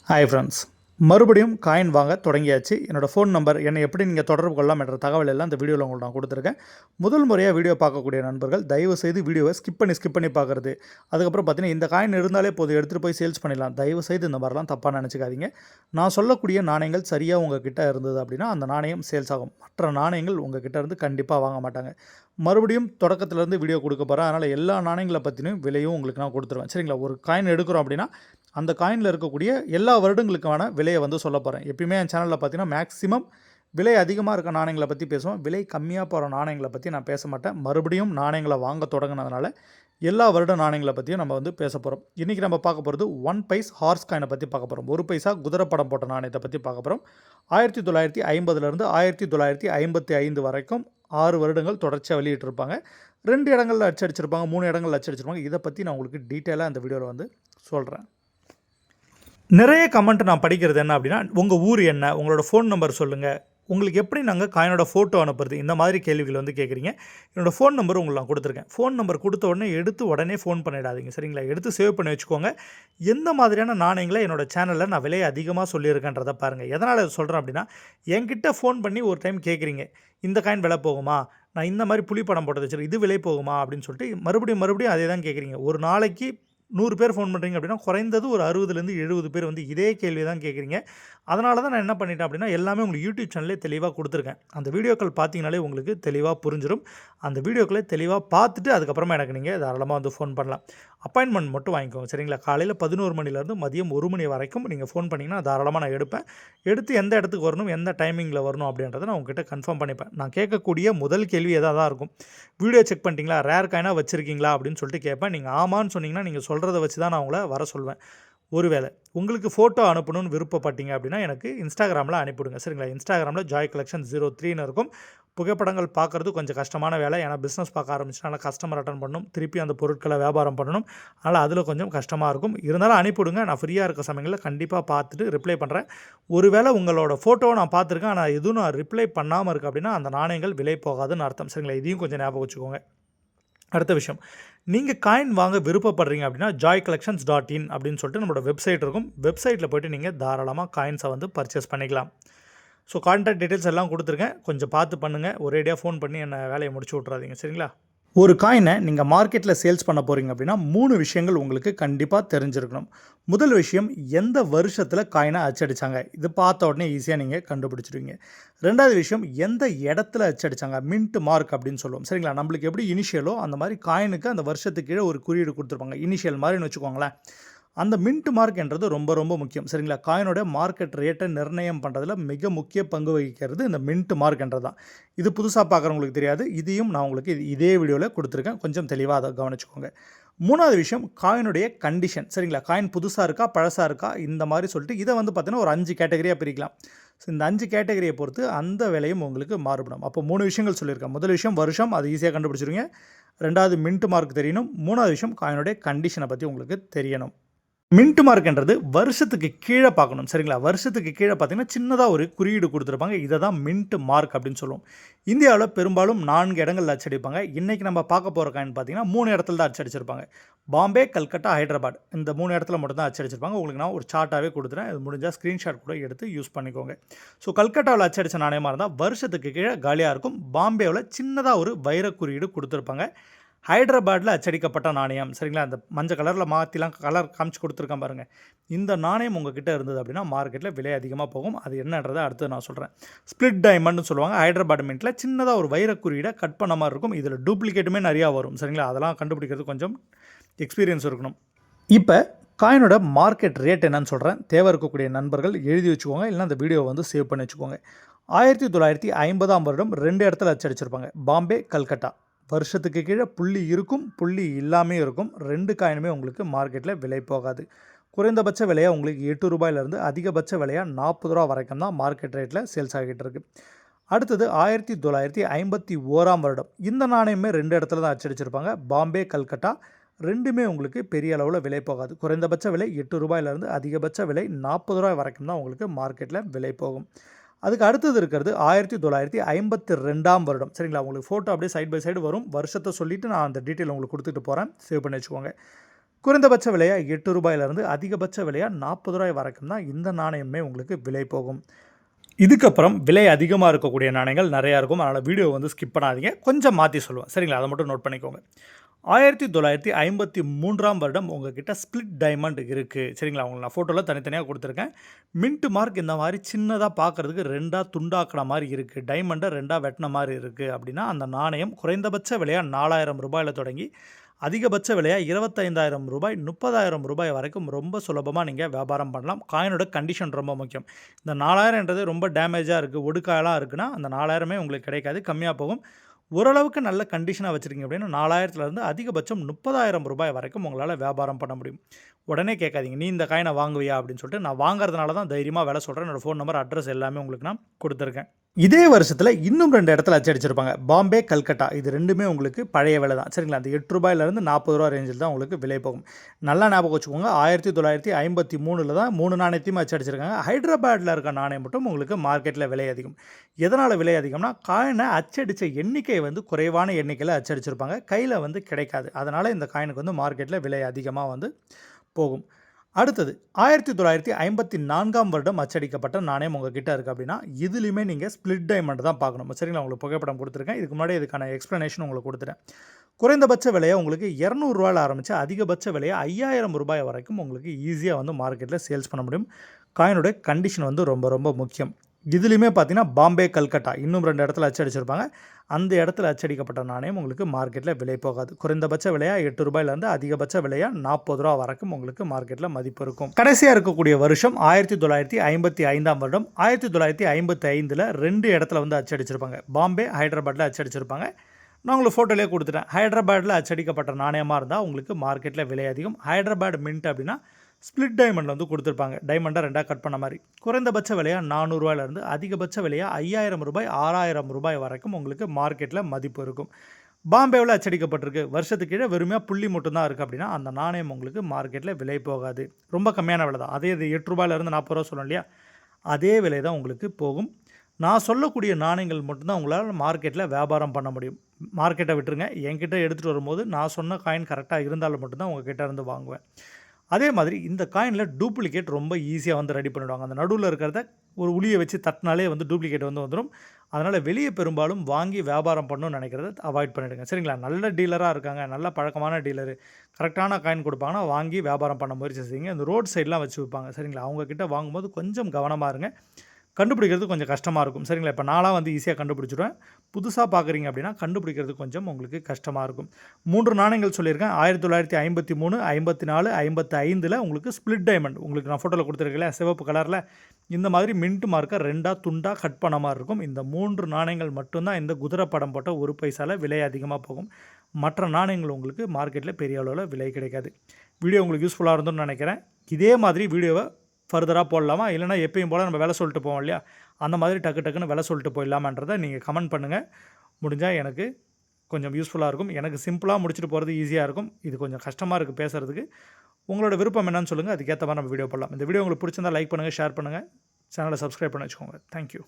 Hi friends, மறுபடியும் coin வாங்க தொடங்கியாச்சு. என்னோடய ஃபோன் நம்பர் என்னை எப்படி நீங்கள் தொடர்பு கொள்ளலாம் என்ற தகவல் எல்லாம் இந்த வீடியோவில் உங்களுக்கு நான் கொடுத்துருக்கேன். முதல் முறையாக வீடியோ பார்க்கக்கூடிய நண்பர்கள் தயவுசெய்து வீடியோவை ஸ்கிப் பண்ணி பார்க்குறது. அதுக்கப்புறம் பார்த்தீங்கன்னா இந்த காயின் இருந்தாலே போதும் எடுத்துகிட்டு போய் சேல்ஸ் பண்ணிடலாம். தயவுசெய்து இந்த மாதிரிலாம் தப்பாக நினச்சிக்காதீங்க. நான் சொல்லக்கூடிய நாணயங்கள் சரியாக உங்கள் கிட்டே இருந்தது அப்படின்னா அந்த நாணயம் சேல்ஸ் ஆகும். மற்ற நாணயங்கள் உங்கள் கிட்டே இருந்து கண்டிப்பாக வாங்க மாட்டாங்க. மறுபடியும் தொடக்கத்துலேருந்து வீடியோ கொடுக்க போகிறேன். அதனால் எல்லா நாணயங்களை பற்றியும் விலையும் உங்களுக்கு நான் கொடுத்துருவேன். சரிங்களா? ஒரு காயின் எடுக்கிறோம் அப்படின்னா அந்த காயினில் இருக்கக்கூடிய எல்லா வருடங்களுக்கான விலையை வந்து சொல்ல போகிறேன். எப்பயுமே என் சேனலில் பார்த்தீங்கன்னா மேக்ஸிமம் விலை அதிகமாக இருக்க நாணயங்களை பற்றி பேசுவோம். விலை கம்மியாக போகிற நாணயங்களை பற்றி நான் பேச மாட்டேன். மறுபடியும் நாணயங்களை வாங்க தொடங்கினதுனால எல்லா வருட நாணயங்களை பற்றியும் நம்ம வந்து பேச போகிறோம். இன்றைக்கி நம்ம பார்க்க போகிறது 1 பைஸ் ஹார்ஸ் காயினை பற்றி பார்க்க போகிறோம். 1 பைசா குதிரை படம் போட்ட நாணயத்தை பற்றி பார்க்க போகிறோம். 1950லேருந்து 1955 வரைக்கும் 6 வருடங்கள் தொடர்ச்சியாக வெளியிட்டிருப்பாங்க. 2 இடங்களில் அச்சடிச்சிருப்பாங்க, 3 இடங்களில் அச்சடிச்சிருப்பாங்க. இதை பற்றி நான் உங்களுக்கு டீட்டெயிலாக அந்த வீடியோவில் வந்து சொல்கிறேன். நிறைய கமெண்ட் நான் படிக்கிறது என்ன அப்படின்னா, உங்கள் ஊர் என்ன, உங்களோட ஃபோன் நம்பர் சொல்லுங்கள், உங்களுக்கு எப்படி நாங்கள் காயினோட ஃபோட்டோ அனுப்புறது, இந்த மாதிரி கேள்விகள் வந்து கேட்குறீங்க. என்னோடய ஃபோன் நம்பர் உங்களுக்கு நான் கொடுத்துருக்கேன். ஃபோன் நம்பர் கொடுத்த உடனே ஃபோன் பண்ணிடாதீங்க. சரிங்களா? எடுத்து சேவ் பண்ணி வச்சுக்கோங்க. எந்த மாதிரியான நாணயங்களை என்னோடய சேனலில் நான் விலையை அதிகமாக சொல்லியிருக்கேன்றதை பாருங்கள். எதனால் சொல்கிறேன் அப்படின்னா, என்கிட்ட ஃபோன் பண்ணி ஒரு டைம் கேட்குறீங்க, இந்த காயின் விலை போகுமா, நான் இந்த மாதிரி புலி படம் போட்டது வச்சுருக்கேன், இது விலை போகுமா அப்படின்னு சொல்லிட்டு மறுபடியும் அதே தான் கேட்குறீங்க. ஒரு நாளைக்கு 100 பேர் ஃபோன் பண்ணுறீங்க அப்படின்னா குறைந்தது ஒரு 60லேருந்து 70 பேர் வந்து இதே கேள்வி தான் கேட்குறீங்க. அதனால தான் நான் என்ன பண்ணிட்டேன் அப்படின்னா எல்லாமே உங்களுக்கு யூடியூப் சேனல்லே தெளிவாக கொடுத்துருக்கேன். அந்த வீடியோக்கள் பார்த்தீங்கனாலே உங்களுக்கு தெளிவாக புரிஞ்சிடும். அந்த வீடியோக்களை தெளிவாக பார்த்துட்டு அதுக்கப்புறமா எனக்கு நீங்கள் தாராளமாக வந்து ஃபோன் பண்ணலாம். அப்பாயின்மெண்ட் மட்டும் வாங்கிக்கோங்க. சரிங்களா? காலையில் 11 மணிலேருந்து மதியம் 1 மணி வரைக்கும் நீங்கள் ஃபோன் பண்ணிங்கன்னா தாராளமாக நான் எடுப்பேன். எடுத்து எந்த இடத்துக்கு வரணும், எந்த டைமிங்கில் வரணும் அப்படின்றத நான் உங்ககிட்ட கன்ஃபார்ம் பண்ணிப்பேன். நான் கேட்கக்கூடிய முதல் கேள்வி எதாக தான் இருக்கும், வீடியோ செக் பண்ணிட்டீங்களா, ரேர் காயினாக வச்சுருக்கீங்களா அப்படின்னு சொல்லிட்டு கேட்பேன். நீங்கள் ஆமான்னு சொன்னீங்கன்னா நீங்கள் சொல்கிறத வச்சு தான் நான் உங்களை வர சொல்வேன். ஒருவேளை உங்களுக்கு ஃபோட்டோ அனுப்பணும்னு விருப்பப்பட்டீங்க அப்படின்னா எனக்கு இன்ஸ்டாகிராமில் அனுப்பிவிடுங்க. சரிங்களா? இன்ஸ்டாகிராமில் ஜாய் கலெக்ஷன் 03ன்னு இருக்கும். புகைப்படங்கள் பார்க்குறது கொஞ்சம் கஷ்டமான வேலை. ஏன்னா பிஸ்னஸ் பார்க்க ஆரம்பிச்சுனால கஸ்டமர் அட்டன் பண்ணணும், திருப்பி அந்த பொருட்களை வியாபாரம் பண்ணணும். அதனால் அதில் கொஞ்சம் கஷ்டமாக இருக்கும். இருந்தாலும் அனுப்பிவிடுங்க. நான் ஃப்ரீயாக இருக்க சமயங்களில் கண்டிப்பாக பார்த்துட்டு ரிப்ளை பண்ணுறேன். ஒருவேளை உங்களோட ஃபோட்டோவை நான் பார்த்துருக்கேன், ஆனால் எதுவும் நான் ரிப்ளை பண்ணாமல் இருக்குது அப்படின்னா அந்த நாணயங்கள் விலை போகாதுன்னு அர்த்தம். சரிங்களா? இதையும் கொஞ்சம் ஞாபகம் வச்சுக்கோங்க. அடுத்த விஷயம், நீங்கள் காயின் வாங்க விருப்பப்படுறீங்க அப்படின்னா joycollections.in அப்படின்னு சொல்லிட்டு நம்மளோட வெப்சைட் இருக்கும். வெப்சைட்டில் போய்ட்டு நீங்கள் தாராளமாக காயின்ஸை வந்து பர்ச்சேஸ் பண்ணிக்கலாம். ஸோ கான்டாக்ட் டீட்டெயில்ஸ் எல்லாம் கொடுத்துருக்கேன். கொஞ்சம் பார்த்து பண்ணுங்கள். ஒரேடியாக ஃபோன் பண்ணி என்னை வேலையை முடிச்சு விட்றாதீங்க. சரிங்களா? ஒரு காயினை நீங்கள் மார்க்கெட்டில் சேல்ஸ் பண்ண போகிறீங்க அப்படின்னா 3 விஷயங்கள் உங்களுக்கு கண்டிப்பாக தெரிஞ்சிருக்கணும். முதல் விஷயம், எந்த வருஷத்தில் காயினை அச்சடித்தாங்க. இது பார்த்த உடனே ஈஸியாக நீங்கள் கண்டுபிடிச்சிடுவீங்க. ரெண்டாவது விஷயம், எந்த இடத்துல அச்சடித்தாங்க, மின்ட் மார்க் அப்படின்னு சொல்லுவோம். சரிங்களா? நம்மளுக்கு எப்படி இனிஷியலோ அந்த மாதிரி காயினுக்கு அந்த வருஷத்துக்கு கீழே ஒரு குறியீடு கொடுத்துருப்பாங்க, இனிஷியல் மாதிரின்னு வச்சுக்கோங்களேன். அந்த மின்ட் மார்க் என்றது ரொம்ப முக்கியம். சரிங்களா? காயினோட மார்க்கெட் ரேட்டை நிர்ணயம் பண்ணுறதுல மிக முக்கிய பங்கு வகிக்கிறது இந்த மின்ட் மார்க் என்றது தான். இது புதுசாக பார்க்குறவங்களுக்கு தெரியாது. இதையும் நான் உங்களுக்கு இதே வீடியோவில் கொடுத்துருக்கேன். கொஞ்சம் தெளிவாக அதை கவனிச்சுக்கோங்க. மூணாவது விஷயம், காயினுடைய கண்டிஷன். சரிங்களா? காயின் புதுசாக இருக்கா, பழசாக இருக்கா, இந்த மாதிரி சொல்லிட்டு இதை வந்து பார்த்தீங்கன்னா ஒரு 5 கேட்டகரியாக பிரிக்கலாம். ஸோ இந்த 5 கேட்டகரியை பொறுத்து அந்த விலையும் உங்களுக்கு மாறுபடும். அப்போ 3 விஷயங்கள் சொல்லியிருக்கேன். முதல் விஷயம் வருஷம், அது ஈஸியாக கண்டுபிடிச்சிருவீங்க. ரெண்டாவது மின்ட் மார்க் தெரியணும். மூணாவது விஷயம் காயினுடைய கண்டிஷனை பற்றி உங்களுக்கு தெரியணும். மின்ட் மார்க்ன்றது வருஷத்துக்கு கீழே பார்க்கணும். சரிங்களா? வருஷத்துக்கு கீழே பார்த்தீங்கன்னா சின்னதாக ஒரு குறியீடு கொடுத்துருப்பாங்க. இதை தான் மின்ட் மார்க் அப்படின்னு சொல்லுவோம். இந்தியாவில் பெரும்பாலும் 4 இடங்களில் அச்சடிப்பாங்க. இன்றைக்கி நம்ம பார்க்க போகிற காயின் பார்த்தீங்கன்னா 3 இடத்துல தான் அச்சடிச்சிருப்பாங்க. பாம்பே, கல்கட்டா, ஹைதராபாத், இந்த 3 இடத்துல மட்டும் தான் அச்சடிச்சிருப்பாங்க. உங்களுக்கு நான் ஒரு சார்ட்டாகவே கொடுத்துறேன். இது முடிஞ்சால் ஸ்க்ரீன்ஷாட் கூட எடுத்து யூஸ் பண்ணிக்கோங்க. ஸோ கல்கட்டாவில் அச்சடித்த நாணயமாக இருந்தால் வருஷத்துக்கு கீழே காலியாக இருக்கும். பாம்பேவில் சின்னதாக ஒரு வைர குறியீடு கொடுத்துருப்பாங்க. ஹைதராபாத்தில் அச்சடிக்கப்பட்ட நாணயம். சரிங்களா? அந்த மஞ்சள் கலரில் மாற்றிலாம் கலர் காமிச்சு கொடுத்துருக்கேன் பாருங்கள். இந்த நாணயம் உங்ககிட்ட இருந்தது அப்படின்னா மார்க்கெட்டில் விலை அதிகமாக போகும். அது என்னன்றதை அடுத்து நான் சொல்கிறேன். ஸ்பிளிட் டைமண்ட்னு சொல்லுவாங்க. ஹைதராபாத் மின்ட்டில் சின்னதாக ஒரு வைர குறியீடை கட் பண்ண மாதிரி இருக்கும். இதில் டூப்ளிகேட்டுமே நிறையா வரும். சரிங்களா? அதெல்லாம் கண்டுபிடிக்கிறது கொஞ்சம் எக்ஸ்பீரியன்ஸ் இருக்கணும். இப்போ காயினோட மார்க்கெட் ரேட் என்னன்னு சொல்கிறேன். தேவை இருக்கக்கூடிய நண்பர்கள் எழுதி வச்சுக்கோங்க, இல்லைனா அந்த வீடியோவை வந்து சேவ் பண்ணி வச்சுக்கோங்க. 1950ஆம் வருடம் 2 இடத்துல அச்சடிச்சிருப்பாங்க. பாம்பே, கல்கட்டா. வருஷத்துக்கு கீழே புள்ளி இருக்கும், புள்ளி இல்லாமல் இருக்கும். 2 காயினுமே உங்களுக்கு மார்க்கெட்டில் விலை போகாது. குறைந்தபட்ச விலையாக உங்களுக்கு 8 ரூபாயிலிருந்து அதிகபட்ச விலையாக 40 ரூபா வரைக்கும் தான் மார்க்கெட் ரேட்டில் சேல்ஸ் ஆகிட்டு இருக்குது. அடுத்தது 1951ஆம் வருடம். இந்த நாணயமே 2 இடத்துல தான் அச்சடிச்சிருப்பாங்க. பாம்பே, கல்கட்டா, ரெண்டுமே உங்களுக்கு பெரிய அளவில் விலை போகாது. குறைந்தபட்ச விலை 8 ரூபாயிலிருந்து அதிகபட்ச விலை 40 ரூபாய் வரைக்கும் தான் உங்களுக்கு மார்க்கெட்டில் விலை போகும். அதுக்கு அடுத்தது இருக்கிறது 1952ஆம் வருடம். சரிங்களா? உங்களுக்கு ஃபோட்டோ அப்படியே சைட் பை சைடு வரும். வருஷத்தை சொல்லிவிட்டு நான் அந்த டீட்டெயில் உங்களுக்கு கொடுத்துட்டு போகிறேன். சேவ் பண்ணி வச்சுக்கோங்க. குறைந்தபட்ச விலையா ரூ. 8 அதிகபட்ச விலையா ரூ. 40 வரைக்கும் தான் இந்த நாணயமே உங்களுக்கு விலை போகும். இதுக்கப்புறம் விலை அதிகமாக இருக்கக்கூடிய நாணயங்கள் நிறையா இருக்கும். அதனால் வீடியோ ஸ்கிப் பண்ணாதீங்க. கொஞ்சம் மாற்றி சொல்லுவேன் சரிங்களா, அதை மட்டும் நோட் பண்ணிக்கோங்க. 1953ஆம் வருடம் உங்ககிட்ட ஸ்பிளிட் டைமண்ட் இருக்குது சரிங்களா. உங்களுக்கு நான் ஃபோட்டோவில் தனித்தனியாக கொடுத்துருக்கேன். மின்ட் மார்க் இந்த மாதிரி சின்னதாக பார்க்குறதுக்கு 2ஆ துண்டாக்கின மாதிரி இருக்குது, டைமண்டை 2ஆ வெட்டின மாதிரி இருக்குது அப்படின்னா அந்த நாணயம் குறைந்தபட்ச விலையாக ரூ. 4000 தொடங்கி அதிகபட்ச விலையாக ரூ. 25,000 ரூ. 30,000 வரைக்கும் ரொம்ப சுலபமாக நீங்கள் வியாபாரம் பண்ணலாம். காயினோட கண்டிஷன் ரொம்ப முக்கியம். இந்த 4000ன்றது ரொம்ப டேமேஜாக இருக்குது, ஒடுக்காயெல்லாம் இருக்குன்னா அந்த 4000மே உங்களுக்கு கிடைக்காது, கம்மியாக போகும். ஓரளவுக்கு நல்ல கண்டிஷனாக வச்சுருக்கீங்க அப்படின்னா 4000லேருந்து அதிகபட்சம் ரூ. 30,000 வரைக்கும் உங்களால் வியாபாரம் பண்ண முடியும். உடனே கேட்காதீங்க, நீ இந்த காயினை வாங்குவியா அப்படின்னு சொல்லிட்டு. நான் வாங்குறதுனால தான் தைரியமாக விலை சொல்கிறேன். என்னோடய ஃபோன் நம்பர், அட்ரஸ் எல்லாமே உங்களுக்கு நான் கொடுத்துருக்கேன். இதே வருஷத்தில் இன்னும் 2 இடத்துல அச்சடிச்சிருப்பாங்க, பாம்பே, கல்கட்டா. இது ரெண்டுமே உங்களுக்கு பழைய விலை தான் சரிங்களா. அந்த ரூ. 8லேருந்து ரூ. 40 ரேஞ்சில் தான் உங்களுக்கு விலை போகும். நல்லா ஞாபகம் வச்சுக்கோங்க, 1953 தான் 3 நாணயத்தையும் அச்சடிச்சிருக்காங்க. ஹைதராபாத்தில் இருக்க நாணயம் மட்டும் உங்களுக்கு மார்க்கெட்டில் விலை அதிகம். எதனால் விலை அதிகம்னா, காயினை அச்சடித்த எண்ணிக்கை குறைவான எண்ணிக்கையில் அச்சடிச்சிருப்பாங்க, கையில் கிடைக்காது. அதனால் இந்த காயினுக்கு மார்க்கெட்டில் விலை அதிகமாக போகும். அடுத்தது 1954ஆம் வருடம் அச்சடிக்கப்பட்ட நாணயம் உங்ககிட்ட இருக்குது அப்படின்னா இதுலேயுமே நீங்கள் ஸ்பிளிட் டைமண்ட் தான் பார்க்கணும் சரிங்களா. உங்களுக்கு புகைப்படம் கொடுத்துருக்கேன். இதுக்கு முன்னாடி இதுக்கான எக்ஸ்ப்ளனேஷன் உங்களுக்கு கொடுத்துட்டேன். குறைந்தபட்ச விலையை உங்களுக்கு ரூ. 200 ஆரம்பித்து அதிகபட்ச விலையை ரூ. 5000 வரைக்கும் உங்களுக்கு ஈஸியாக மார்க்கெட்டில் சேல்ஸ் பண்ண முடியும். காயினோட கண்டிஷன் ரொம்ப ரொம்ப முக்கியம். இதுலேயுமே பார்த்தீங்கன்னா பாம்பே, கல்கட்டா இன்னும் 2 இடத்துல அச்சடிச்சிருப்பாங்க. அந்த இடத்துல அச்சடிக்கப்பட்ட நாணயம் உங்களுக்கு மார்க்கெட்டில் விலை போகாது. குறைந்தபட்ச விலையாக ரூ. 8லேருந்து அதிகபட்ச விலையாக ரூ. 40 வரைக்கும் உங்களுக்கு மார்க்கெட்டில் மதிப்பு இருக்கும். கடைசியாக இருக்கக்கூடிய வருஷம் 1955ஆம் வருடம். 1955ல் 2 இடத்துல அச்சடிச்சிருப்பாங்க. பாம்பே, ஹைதராபாத்தில் அச்சடிச்சிருப்பாங்க. நான் உங்களுக்கு ஃபோட்டோலேயே கொடுத்துட்டேன். ஹைதராபாத்தில் அச்சடிக்கப்பட்ட நாணயமாக இருந்தால் உங்களுக்கு மார்க்கெட்டில் விலை அதிகம். ஹைதராபாத் மின்ட் அப்படின்னா ஸ்பிளிட் டைமண்டில் கொடுத்துருப்பாங்க, டைமண்டை 2ஆக கட் பண்ண மாதிரி. குறைந்தபட்ச விலையாக ரூ. 400 அதிகபட்ச விலையாக ரூ. 5,000 ரூ. வரைக்கும் உங்களுக்கு மார்க்கெட்டில் மதிப்பு இருக்கும். பாம்பேவில் அச்சடிக்கப்பட்டிருக்கு, வருஷத்துக்கு கீழே வெறுமையாக புள்ளி மட்டும்தான் இருக்குது அப்படின்னா அந்த நாணயம் உங்களுக்கு மார்க்கெட்டில் விலை போகாது. ரொம்ப கம்மியான விலை தான். அதே இது ரூ. 8லேருந்து ரூ. 40 சொல்லணும் இல்லையா, அதே விலை தான் உங்களுக்கு போகும். நான் சொல்லக்கூடிய நாணயங்கள் மட்டும்தான் உங்களால் மார்க்கெட்டில் வியாபாரம் பண்ண முடியும். மார்க்கெட்டை விட்டுருங்க, என்கிட்ட எடுத்துகிட்டு வரும்போது நான் சொன்ன காயின் கரெக்டாக இருந்தாலும் மட்டும்தான் உங்கள் கிட்டே இருந்து வாங்குவேன். அதே மாதிரி இந்த காயினில் டூப்ளிகேட் ரொம்ப ஈஸியாக ரெடி பண்ணிவிடுவாங்க. அந்த நடுவில் இருக்கிறத ஒரு உளியை வச்சு தட்டினாலே டூப்ளிகேட் வந்துடும். அதனால் வெளியே பெரும்பாலும் வாங்கி வியாபாரம் பண்ணணும்னு நினைக்கிறத அவாய்ட் பண்ணிவிடுங்க சரிங்களா. நல்ல டீலராக இருக்காங்க, நல்ல பழக்கமான டீலரு, கரெக்டான காயின் கொடுப்பாங்கன்னா வாங்கி வியாபாரம் பண்ண முயற்சி செய்யுங்க. இந்த ரோட் சைட்லாம் வச்சு விற்பாங்க சரிங்களா, அவங்கக்கிட்ட வாங்கும்போது கொஞ்சம் கவனமாக இருங்க. கண்டுபிடிக்கிறது கொஞ்சம் கஷ்டமாக இருக்கும் சரிங்களா. இப்போ நான்லாம் ஈஸியாக கண்டுபிடிச்சிடுவேன். புதுசாக பார்க்குறீங்க அப்படின்னா கண்டுபிடிக்கிறது கொஞ்சம் உங்களுக்கு கஷ்டமாக இருக்கும். 3 நாணயங்கள் சொல்லியிருக்கேன். 1953, 54, 55ல் உங்களுக்கு ஸ்பிளிட் டைமண்ட் உங்களுக்கு நான் ஃபோட்டோவில் கொடுத்துருக்கேன் சிவப்பு கலரில். இந்த மாதிரி மின்ட் மார்க்கை 2ஆ துண்டாக கட் பண்ண மாதிரி இருக்கும். இந்த 3 நாணயங்கள் மட்டும்தான் இந்த குதிரை படம் போட்ட 1 பைசாவில் விலை அதிகமாக போகும். மற்ற நாணயங்கள் உங்களுக்கு மார்க்கெட்டில் பெரிய அளவில் விலை கிடைக்காது. வீடியோ உங்களுக்கு யூஸ்ஃபுல்லாக இருந்தோன்னு நினைக்கிறேன். இதே மாதிரி வீடியோவை ஃபர்தராக போடலாமா, இல்லைனா எப்பயும் போல் நம்ம விலை சொல்லிட்டு போவோம் இல்லையா, அந்த மாதிரி டக்குன்னு விலை சொல்லிட்டு போயிடலாமான்றதை நீங்கள் கமெண்ட் பண்ணுங்கள். முடிஞ்சால் எனக்கு கொஞ்சம் யூஸ்ஃபுல்லாக இருக்கும். எனக்கு சிம்பிளாக முடிச்சுட்டு போகிறது ஈஸியாக இருக்கும். இது கொஞ்சம் கஷ்டமாக இருக்குது பேசுகிறதுக்கு. உங்களோட விருப்பம் என்னன்னு சொல்லுங்கள், அதுக்கேற்ற மாதிரி நம்ம வீடியோ போடலாம். இந்த வீடியோ உங்களுக்கு பிடிச்சிருந்தால் லைக் பண்ணுங்கள், ஷேர் பண்ணுங்கள், சேனலை சப்ஸ்கிரைப் பண்ணி வச்சுக்கோங்க. தேங்க்யூ.